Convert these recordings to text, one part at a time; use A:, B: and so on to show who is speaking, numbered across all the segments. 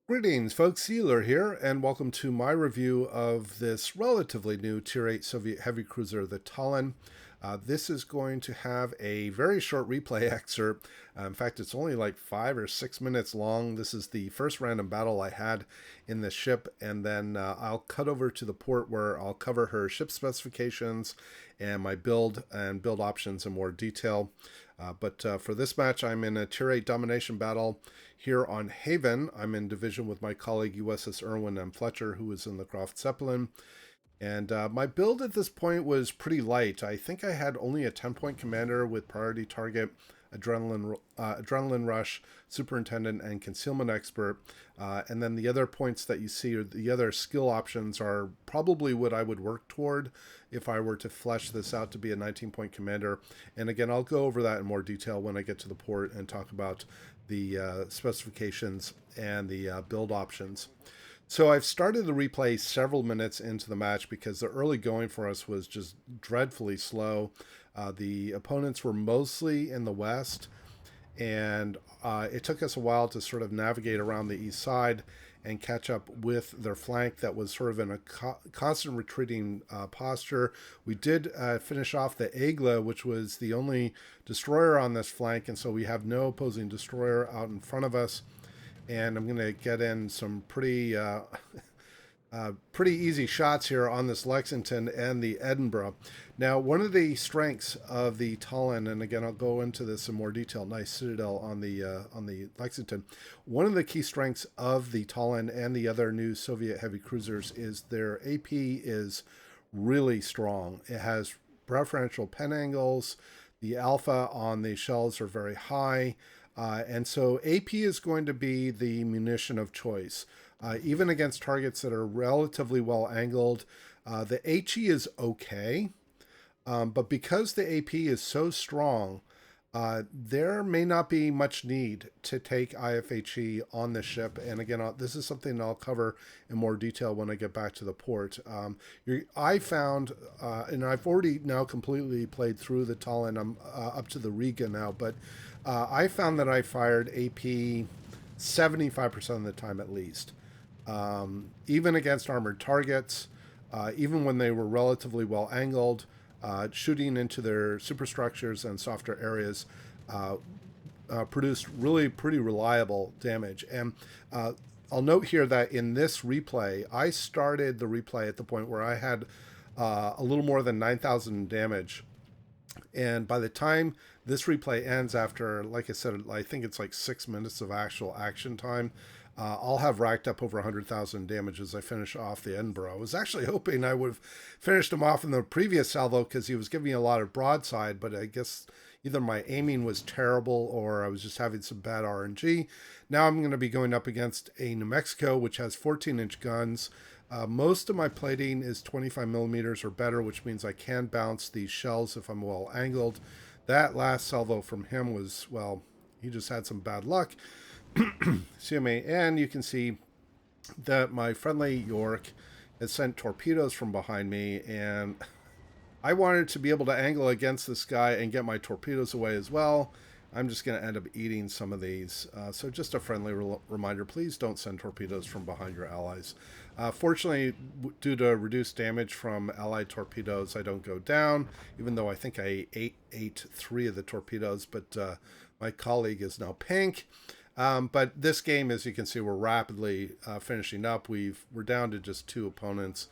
A: Greetings, folks. Iolair here, and welcome to my review of this relatively new Tier 8 Soviet heavy cruiser, the Tallinn. This is going to have a very short replay excerpt. In fact, it's only like 5 or 6 minutes long. This is the first random battle I had in this ship, and then I'll cut over to the port where I'll cover her ship specifications and my build and build options in more detail. But for this match, I'm in a Tier 8 domination battle here on Haven. I'm in division with my colleague USS Irwin M. Fletcher, who is in the Croft Zeppelin. And my build at this point was pretty light. I think I had only a 10-point commander with priority target, adrenaline rush, superintendent, and concealment expert. And then the other points that you see, or the other skill options, are probably what I would work toward if I were to flesh this out to be a 19-point commander. And again, I'll go over that in more detail when I get to the port and talk about the specifications and the build options. So I've started the replay several minutes into the match because the early going for us was just dreadfully slow. The opponents were mostly in the west, and it took us a while to sort of navigate around the east side and catch up with their flank that was sort of in a constant retreating posture. We did finish off the Agla, which was the only destroyer on this flank, and so we have no opposing destroyer out in front of us. And I'm going to get in some pretty easy shots here on this Lexington and the Edinburgh. Now, one of the strengths of the Tallinn, and again, I'll go into this in more detail. Nice citadel on the Lexington. One of the key strengths of the Tallinn and the other new Soviet heavy cruisers is their AP is really strong. It has preferential pen angles. The alpha on the shells are very high. And so AP is going to be the munition of choice, even against targets that are relatively well angled. The HE is okay, but because the AP is so strong, there may not be much need to take IFHE on the ship. And again, this is something I'll cover in more detail when I get back to the port. I found, and I've already now completely played through the Tallinn. I'm up to the Riga now, but I found that I fired AP 75% of the time at least. Even against armored targets, even when they were relatively well angled, shooting into their superstructures and softer areas produced really pretty reliable damage. And I'll note here that in this replay, I started the replay at the point where I had a little more than 9,000 damage. And by the time this replay ends, after, like I said, I think it's like 6 minutes of actual action time, I'll have racked up over 100,000 damage as I finish off the Edinburgh. I was actually hoping I would have finished him off in the previous salvo because he was giving me a lot of broadside, but I guess either my aiming was terrible or I was just having some bad RNG. Now I'm going to be going up against a New Mexico, which has 14-inch guns. Most of my plating is 25 millimeters or better, which means I can bounce these shells if I'm well angled. That last salvo from him was, well, he just had some bad luck. Excuse me. And you can see that my friendly York has sent torpedoes from behind me, and I wanted to be able to angle against this guy and get my torpedoes away as well. I'm just going to end up eating some of these. So just a friendly reminder, please don't send torpedoes from behind your allies. Fortunately, due to reduced damage from allied torpedoes, I don't go down, even though I think I ate 3 of the torpedoes, but my colleague is now pink. But this game, as you can see, we're rapidly finishing up. We're down to just 2 opponents.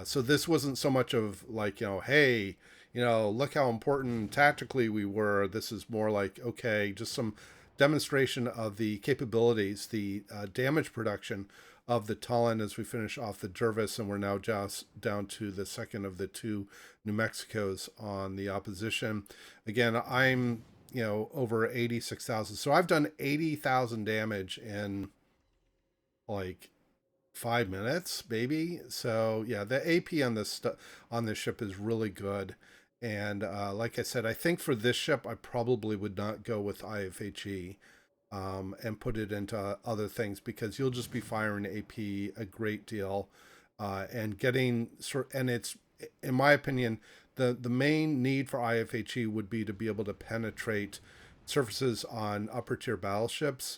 A: So this wasn't so much of like, hey, look how important tactically we were. This is more like, okay, just some demonstration of the capabilities, the damage production of the Tallinn as we finish off the Jervis, and we're now just down to the second of the 2 New Mexicos on the opposition. Again, I'm, over 86,000. So I've done 80,000 damage in like 5 minutes, maybe. So yeah, the AP on this ship is really good. And like I said, I think for this ship, I probably would not go with IFHE and put it into other things because you'll just be firing AP a great deal and getting and it's, in my opinion, the main need for IFHE would be to be able to penetrate surfaces on upper tier battleships.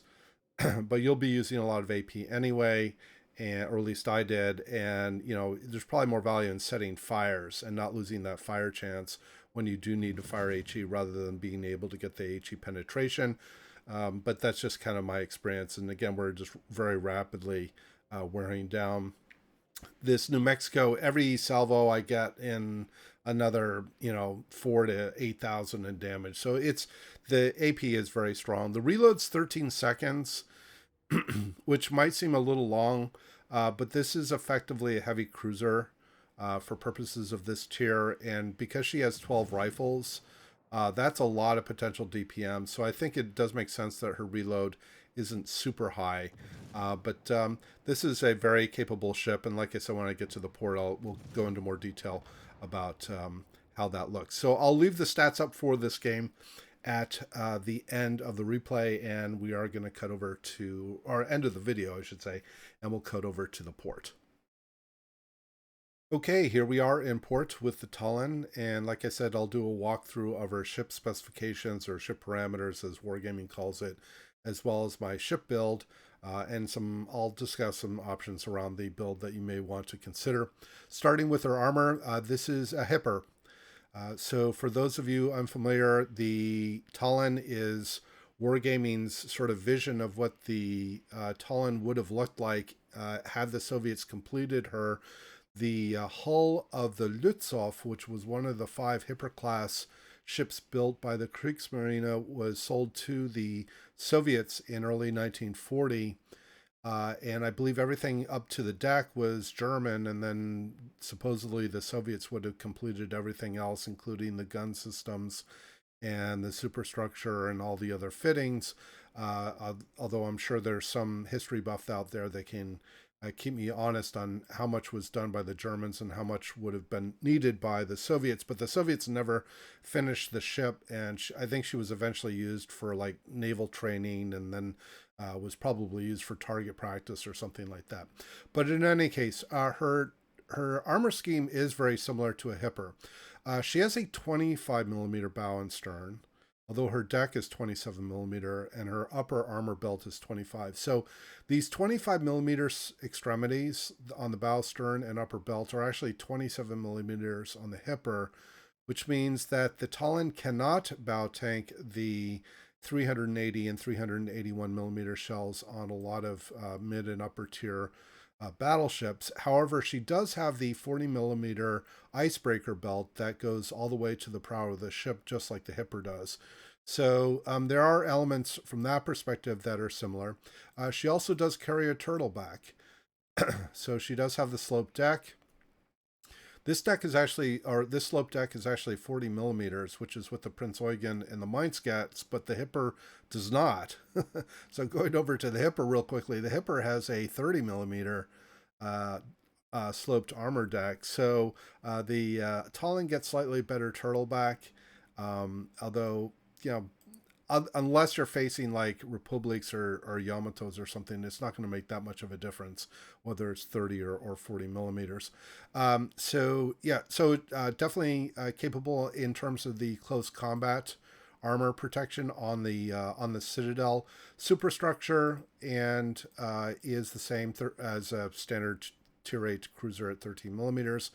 A: but you'll be using a lot of AP anyway, or at least I did. And there's probably more value in setting fires and not losing that fire chance when you do need to fire HE, rather than being able to get the HE penetration. But that's just kind of my experience. And again, we're just very rapidly wearing down this New Mexico. Every salvo I get in another 4 to 8,000 in damage. So the AP is very strong. The reload's 13 seconds, which might seem a little long, but this is effectively a heavy cruiser for purposes of this tier. And because she has 12 rifles, that's a lot of potential DPM. So I think it does make sense that her reload isn't super high. But this is a very capable ship. And like I said, when I get to the port, we'll go into more detail about how that looks. So I'll leave the stats up for this game at the end of the replay, and we are going to cut over to, or end of the video, I should say, and we'll cut over to the port. Okay, here we are in port with the Tallinn, and like I said, I'll do a walkthrough of our ship specifications, or ship parameters as Wargaming calls it, as well as my ship build, and I'll discuss some options around the build that you may want to consider. Starting with our armor, this is a Hipper. So for those of you unfamiliar, the Tallinn is Wargaming's sort of vision of what the Tallinn would have looked like had the Soviets completed her. The hull of the Lützow, which was one of the 5 Hipper-class ships built by the Kriegsmarine, was sold to the Soviets in early 1940. And I believe everything up to the deck was German, and then supposedly the Soviets would have completed everything else, including the gun systems and the superstructure and all the other fittings. Although I'm sure there's some history buff out there that can keep me honest on how much was done by the Germans and how much would have been needed by the Soviets. But the Soviets never finished the ship, and I think she was eventually used for like naval training, and then was probably used for target practice or something like that. But in any case, her armor scheme is very similar to a Hipper. She has a 25 millimeter bow and stern, although her deck is 27 millimeter and her upper armor belt is 25. So these 25 millimeter extremities on the bow, stern, and upper belt are actually 27 millimeters on the Hipper, which means that the Tallinn cannot bow tank the 380 and 381 millimeter shells on a lot of mid and upper tier battleships. However, she does have the 40 millimeter icebreaker belt that goes all the way to the prow of the ship, just like the Hipper does. So there are elements from that perspective that are similar. She also does carry a turtleback. So she does have the slope deck. This slope deck is actually 40 millimeters, which is what the Prince Eugen and the Mainz gets, but the Hipper does not. So going over to the Hipper real quickly, the Hipper has a 30 millimeter sloped armor deck. So the Tallinn gets slightly better turtleback, although, unless you're facing like Republics or Yamatos or something, it's not going to make that much of a difference whether it's 30 or 40 millimeters. So definitely capable in terms of the close combat armor protection on the Citadel. Superstructure and is the same as a standard tier 8 cruiser at 13 millimeters.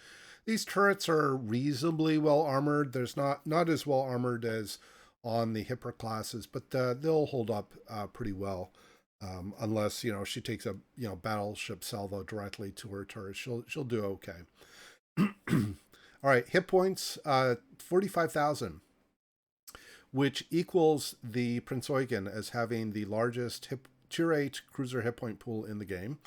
A: These turrets are reasonably well armored. There's not as well armored as on the Hipper classes, but they'll hold up pretty well, unless she takes a battleship salvo directly to her turret. She'll do okay. All right, hit points 45,000, which equals the Prince Eugen as having the largest tier 8 cruiser hit point pool in the game.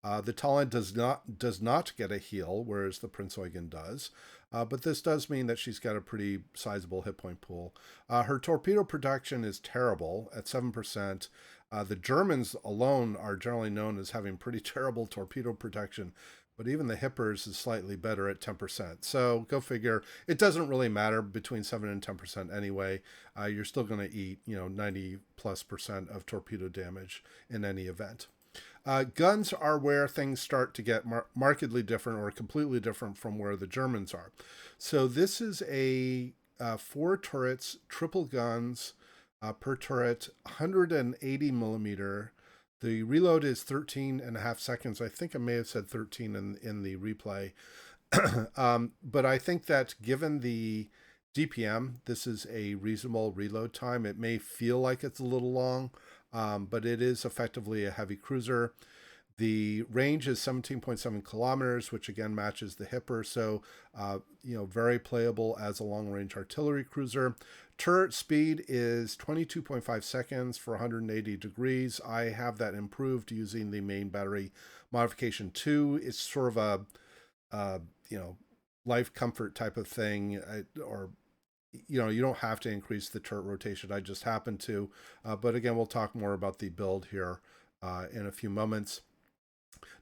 A: The Tallinn does not get a heal, whereas the Prince Eugen does. But this does mean that she's got a pretty sizable hit point pool. Her torpedo protection is terrible at 7%. The Germans alone are generally known as having pretty terrible torpedo protection, but even the Hippers is slightly better at 10%. So go figure. It doesn't really matter between 7 and 10% anyway. You're still going to eat 90+% of torpedo damage in any event. Guns are where things start to get markedly different or completely different from where the Germans are. So this is a 4 turrets, triple guns per turret, 180 millimeter The reload is 13.5 seconds. I think I may have said 13 in the replay. But I think that given the DPM, this is a reasonable reload time. It may feel like it's a little long, but it is effectively a heavy cruiser. The range is 17.7 kilometers, which again matches the Hipper. So, very playable as a long-range artillery cruiser. Turret speed is 22.5 seconds for 180 degrees. I have that improved using the main battery modification 2. It's sort of a, life comfort type of thing, or you don't have to increase the turret rotation. I just happen to. But again, we'll talk more about the build here in a few moments.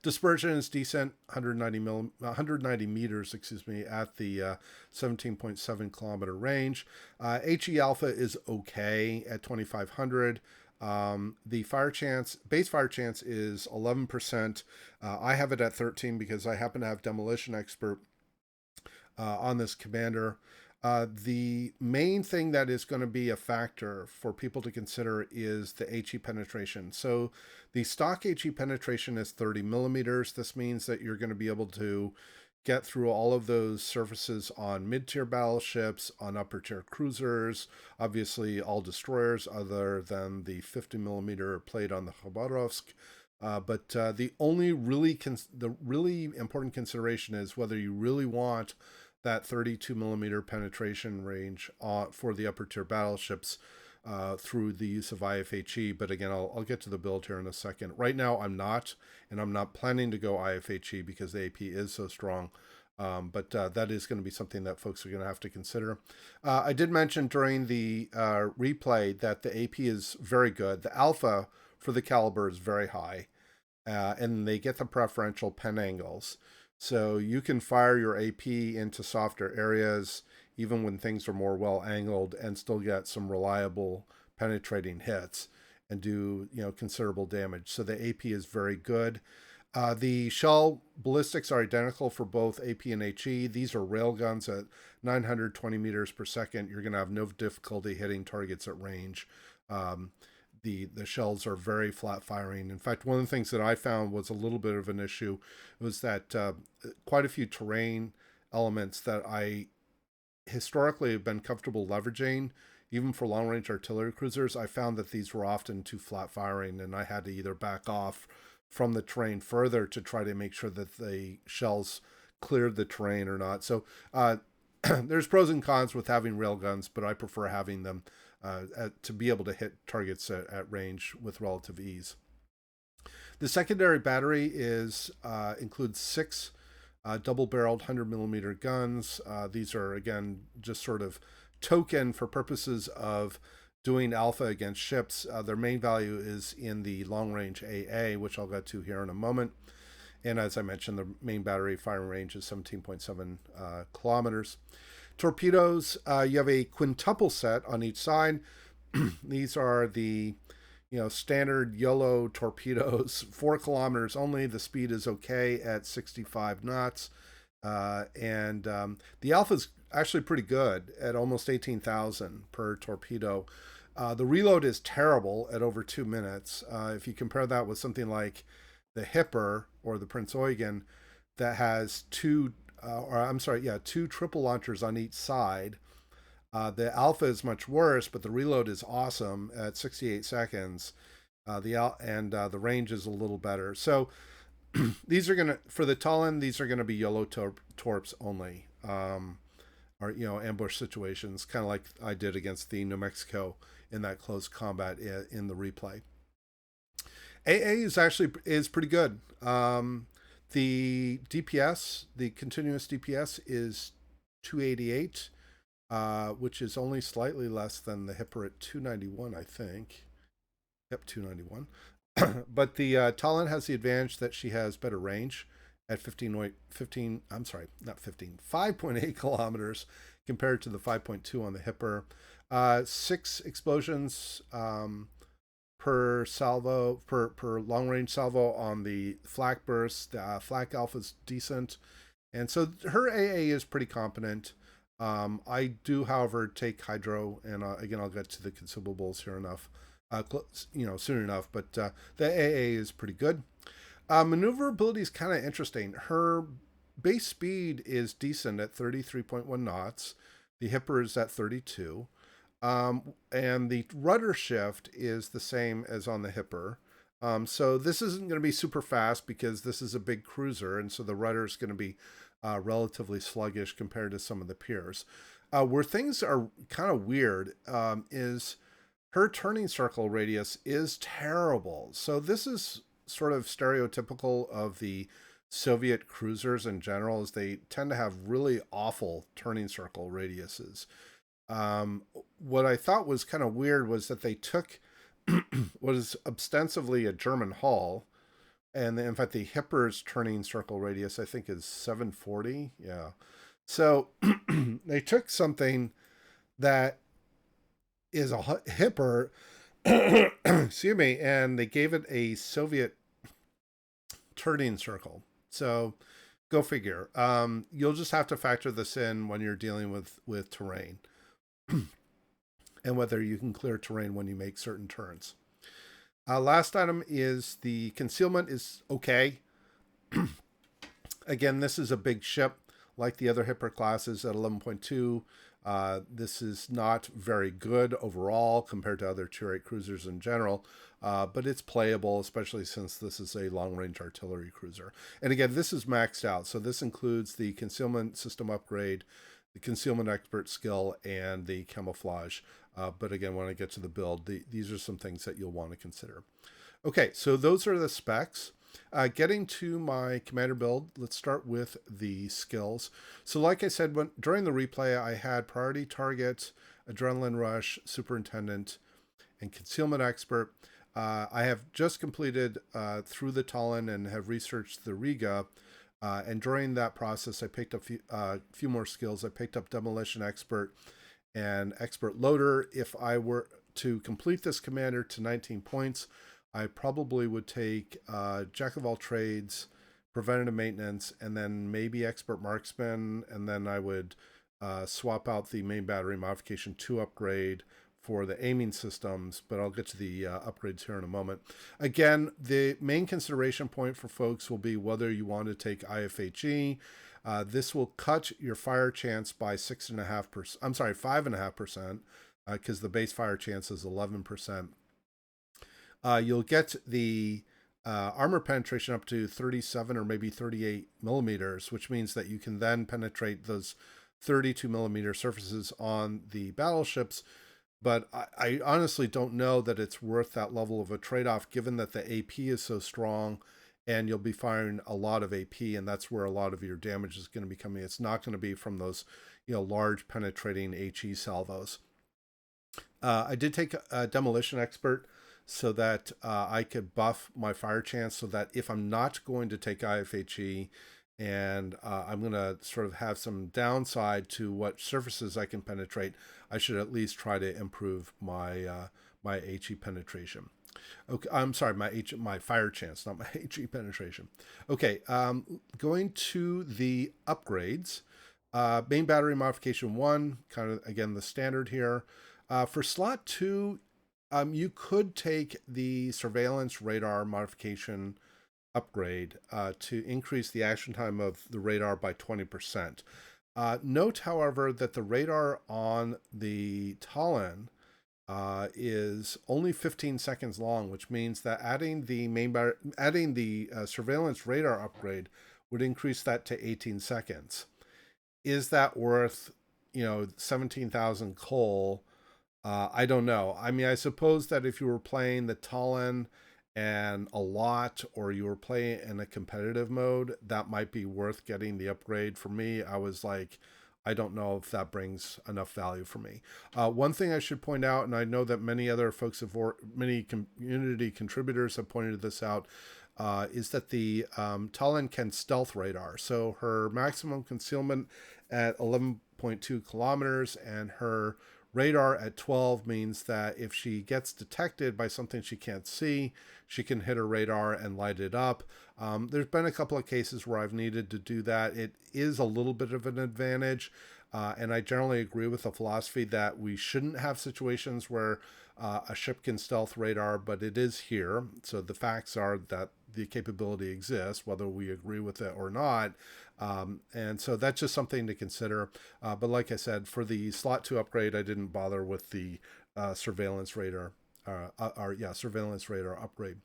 A: Dispersion is decent, 190 meters, at the 17.7 kilometer range. HE alpha is okay at 2,500. The base fire chance is 11%. I have it at 13 because I happen to have Demolition Expert on this commander. The main thing that is going to be a factor for people to consider is the HE penetration. So the stock HE penetration is 30 millimeters. This means that you're going to be able to get through all of those surfaces on mid-tier battleships, on upper-tier cruisers, obviously all destroyers other than the 50 millimeter plate on the Khabarovsk. But the really important consideration is whether you really want that 32 millimeter penetration range for the upper tier battleships through the use of IFHE. But again, I'll get to the build here in a second. Right now, I'm not planning to go IFHE because the AP is so strong. But that is going to be something that folks are going to have to consider. I did mention during the replay that the AP is very good. The alpha for the caliber is very high, and they get the preferential pen angles. So you can fire your AP into softer areas, even when things are more well angled, and still get some reliable penetrating hits and do, considerable damage. So the AP is very good. The shell ballistics are identical for both AP and HE. These are railguns at 920 meters per second. You're going to have no difficulty hitting targets at range. The shells are very flat firing. In fact, one of the things that I found was a little bit of an issue was that quite a few terrain elements that I historically have been comfortable leveraging, even for long-range artillery cruisers, I found that these were often too flat firing, and I had to either back off from the terrain further to try to make sure that the shells cleared the terrain or not. So there's pros and cons with having railguns, but I prefer having them to be able to hit targets at range with relative ease. The secondary battery includes 6 double-barreled 100 millimeter guns. These are, again, just sort of token for purposes of doing alpha against ships. Their main value is in the long-range AA, which I'll get to here in a moment. And as I mentioned, the main battery firing range is 17.7 kilometers. Torpedoes, you have a quintuple set on each side. These are the standard YOLO torpedoes, 4 kilometers only. The speed is okay at 65 knots. And the alpha is actually pretty good at almost 18,000 per torpedo. The reload is terrible at over 2 minutes. If you compare that with something like the Hipper or the Prince Eugen that has two triple launchers on each side. The alpha is much worse, but the reload is awesome at 68 seconds. The range is a little better. So these are for the Tallinn, these are gonna be YOLO torps only, or ambush situations, kind of like I did against the New Mexico in that close combat in the replay. AA is pretty good. The DPS, the continuous DPS is 288, which is only slightly less than the Hipper at 291, I think. Yep, 291. But the Tallinn has the advantage that she has better range at 5.8 kilometers compared to the 5.2 on the Hipper. 6 explosions per salvo, per long range salvo on the flak burst. Flak alpha is decent, and so her AA is pretty competent. I do, however, take hydro, and again, I'll get to the consumables here soon enough. But the AA is pretty good. Maneuverability is kind of interesting. Her base speed is decent at 33.1 knots. The Hipper is at 32. And the rudder shift is the same as on the Hipper. So this isn't going to be super fast because this is a big cruiser, and so the rudder is going to be relatively sluggish compared to some of the peers. Where things are kind of weird is her turning circle radius is terrible. So this is sort of stereotypical of the Soviet cruisers in general, is they tend to have really awful turning circle radiuses. What I thought was kind of weird was that they took what is ostensibly a German hull, and in fact the Hipper's turning circle radius I think is 740. Yeah, so they took something that is a Hipper, excuse me, and they gave it a Soviet turning circle. So go figure. You'll just have to factor this in when you're dealing with terrain and whether you can clear terrain when you make certain turns. Last item is the concealment is okay. Again, this is a big ship like the other Hipper classes at 11.2. This is not very good overall compared to other tier 8 cruisers in general, but it's playable, especially since this is a long-range artillery cruiser. And again, this is maxed out, so this includes the concealment system upgrade, the concealment expert skill, and the camouflage. But again, when I get to the build, these are some things that you'll want to consider. Okay, so those are the specs. Getting to my commander build, let's start with the skills. So like I said, during the replay, I had priority target, adrenaline rush, superintendent, and concealment expert. I have just completed through the Tallinn and have researched the Riga. And during that process, I picked up a few more skills. I picked up demolition expert and expert loader. If I were to complete this commander to 19 points, I probably would take jack of all trades, preventative maintenance, and then maybe expert marksman, and then I would swap out the main battery modification 2 upgrade for the aiming systems, but I'll get to the upgrades here in a moment. Again, the main consideration point for folks will be whether you want to take IFHE. This will cut your fire chance by 6.5%. I'm sorry, 5.5%, because the base fire chance is 11%. You'll get the armor penetration up to 37 or maybe 38 millimeters, which means that you can then penetrate those 32 millimeter surfaces on the battleships. But I honestly don't know that it's worth that level of a trade-off, given that the AP is so strong and you'll be firing a lot of AP, and that's where a lot of your damage is going to be coming. It's not going to be from those, large penetrating HE salvos. I did take a demolition expert so that I could buff my fire chance, so that if I'm not going to take IFHE and I'm going to sort of have some downside to what surfaces I can penetrate, I should at least try to improve my my HE penetration. Okay, I'm sorry, my fire chance, not my HE penetration. Okay, going to the upgrades. Main battery modification 1, kind of again the standard here. For slot 2, you could take the surveillance radar modification upgrade to increase the action time of the radar by 20%. Note, however, that the radar on the Tallinn is only 15 seconds long, which means that adding the surveillance radar upgrade would increase that to 18 seconds. Is that worth 17,000 coal? I don't know. I mean, I suppose that if you were playing the Tallinn and a lot, or you were playing in a competitive mode, that might be worth getting the upgrade. For me, I was like, I don't know if that brings enough value for me. One thing I should point out, and I know that many other folks many community contributors have pointed this out, is that the Tallinn can stealth radar. So her maximum concealment at 11.2 kilometers and her radar at 12 means that if she gets detected by something she can't see, she can hit her radar and light it up. There's been a couple of cases where I've needed to do that. It is a little bit of an advantage. And I generally agree with the philosophy that we shouldn't have situations where a ship can stealth radar, but it is here. So the facts are that the capability exists, whether we agree with it or not. And so that's just something to consider. But like I said, for the slot 2 upgrade, I didn't bother with the surveillance radar, surveillance radar upgrade.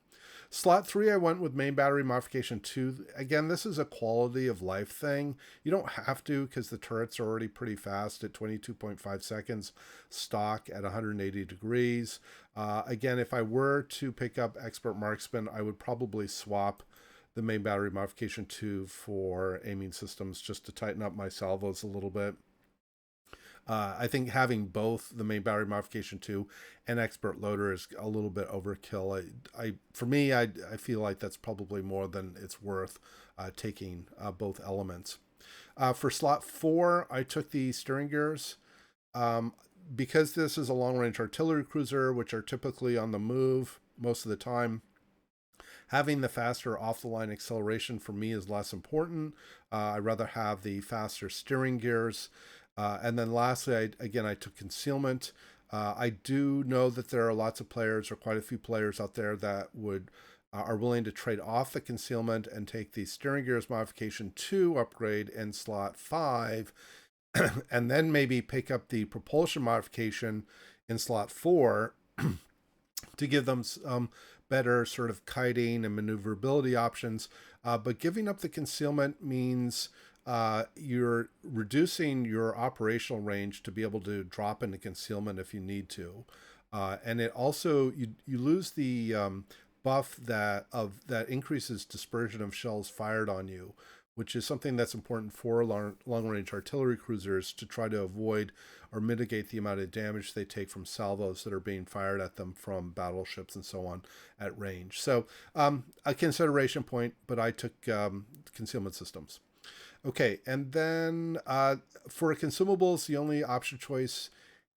A: Slot 3, I went with main battery modification 2. Again, this is a quality of life thing. You don't have to because the turrets are already pretty fast at 22.5 seconds, stock at 180 degrees. Again, if I were to pick up Expert Marksman, I would probably swap the main battery modification 2 for aiming systems just to tighten up my salvos a little bit. I think having both the main battery modification 2 and expert loader is a little bit overkill. For me, I feel like that's probably more than it's worth taking both elements. For slot 4, I took the steering gears. Because this is a long-range artillery cruiser, which are typically on the move most of the time, having the faster off-the-line acceleration for me is less important. I'd rather have the faster steering gears. And then lastly, I took concealment. I do know that there are lots of players, or quite a few players out there, that are willing to trade off the concealment and take the steering gears modification 2 upgrade in slot 5, and then maybe pick up the propulsion modification in slot 4 to give them better sort of kiting and maneuverability options. But giving up the concealment means you're reducing your operational range to be able to drop into concealment if you need to. And it also, you lose the buff that increases dispersion of shells fired on you, which is something that's important for long-range artillery cruisers to try to avoid or mitigate the amount of damage they take from salvos that are being fired at them from battleships and so on at range. So a consideration point, but I took concealment systems. Okay, and then for consumables, the only option choice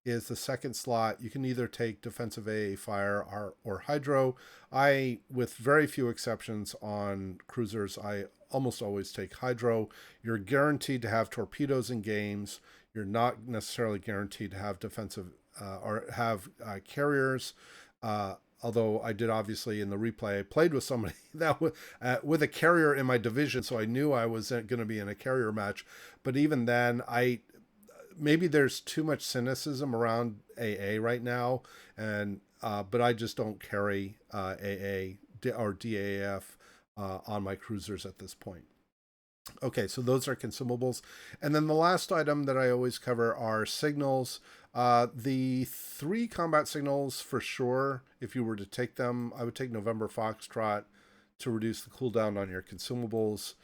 A: is the second slot. You can either take defensive AA fire or hydro. With very few exceptions on cruisers, I almost always take hydro. You're guaranteed to have torpedoes in games. You're not necessarily guaranteed to have defensive or have carriers. Although I did, obviously, in the replay, I played with somebody that with a carrier in my division, so I knew I was going to be in a carrier match. But even then, maybe there's too much cynicism around AA right now, and but I just don't carry AA or DAF on my cruisers at this point. Okay, so those are consumables. And then the last item that I always cover are signals. The 3 combat signals for sure, if you were to take them, I would take November Foxtrot to reduce the cooldown on your consumables,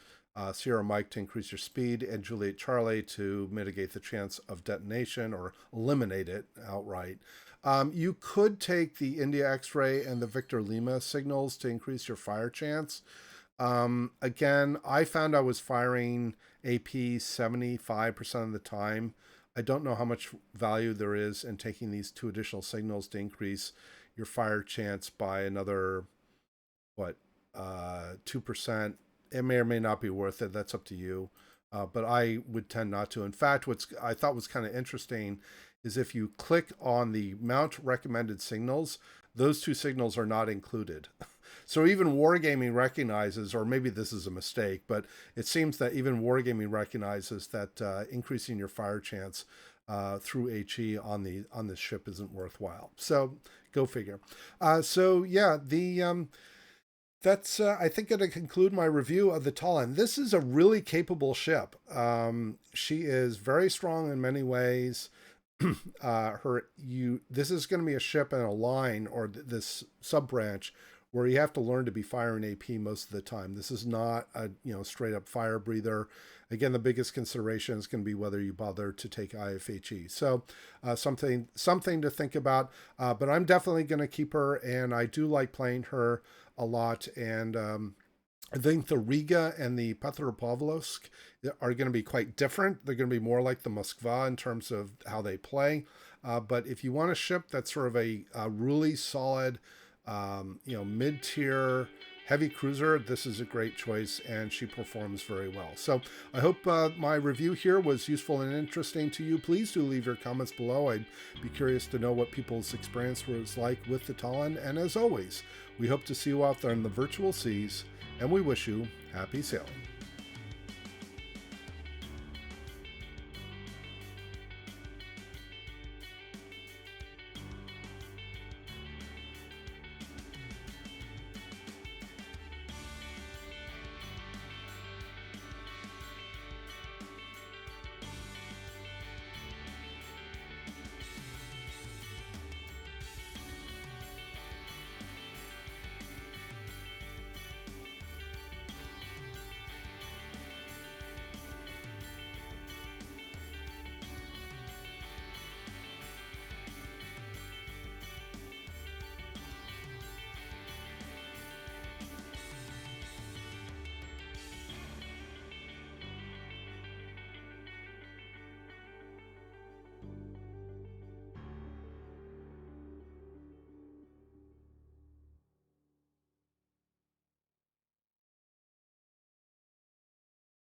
A: Sierra Mike to increase your speed, and Juliet Charlie to mitigate the chance of detonation or eliminate it outright. You could take the India X-Ray and the Victor Lima signals to increase your fire chance. Again, I found I was firing AP 75% of the time. I don't know how much value there is in taking these 2 additional signals to increase your fire chance by another, 2%. It may or may not be worth it. That's up to you. But I would tend not to. In fact, what I thought was kind of interesting is if you click on the mount recommended signals, those 2 signals are not included. So even Wargaming recognizes, or maybe this is a mistake, but it seems that even Wargaming recognizes that increasing your fire chance through HE on the ship isn't worthwhile. So go figure. That's I think going to conclude my review of the Tallinn. This is a really capable ship. She is very strong in many ways. This is going to be a ship in a line, or this sub branch, where you have to learn to be firing AP most of the time. This is not a straight up fire breather. Again, the biggest consideration is going to be whether you bother to take IFHE. So something to think about. But I'm definitely going to keep her, and I do like playing her a lot. And I think the Riga and the Petropavlovsk are going to be quite different. They're going to be more like the Moskva in terms of how they play. But if you want a ship that's sort of a really solid, mid-tier heavy cruiser, this is a great choice, and she performs very well. So I hope my review here was useful and interesting to you. Please do leave your comments below. I'd be curious to know what people's experience was like with the Tallinn. And as always, we hope to see you out there in the virtual seas, and we wish you happy sailing.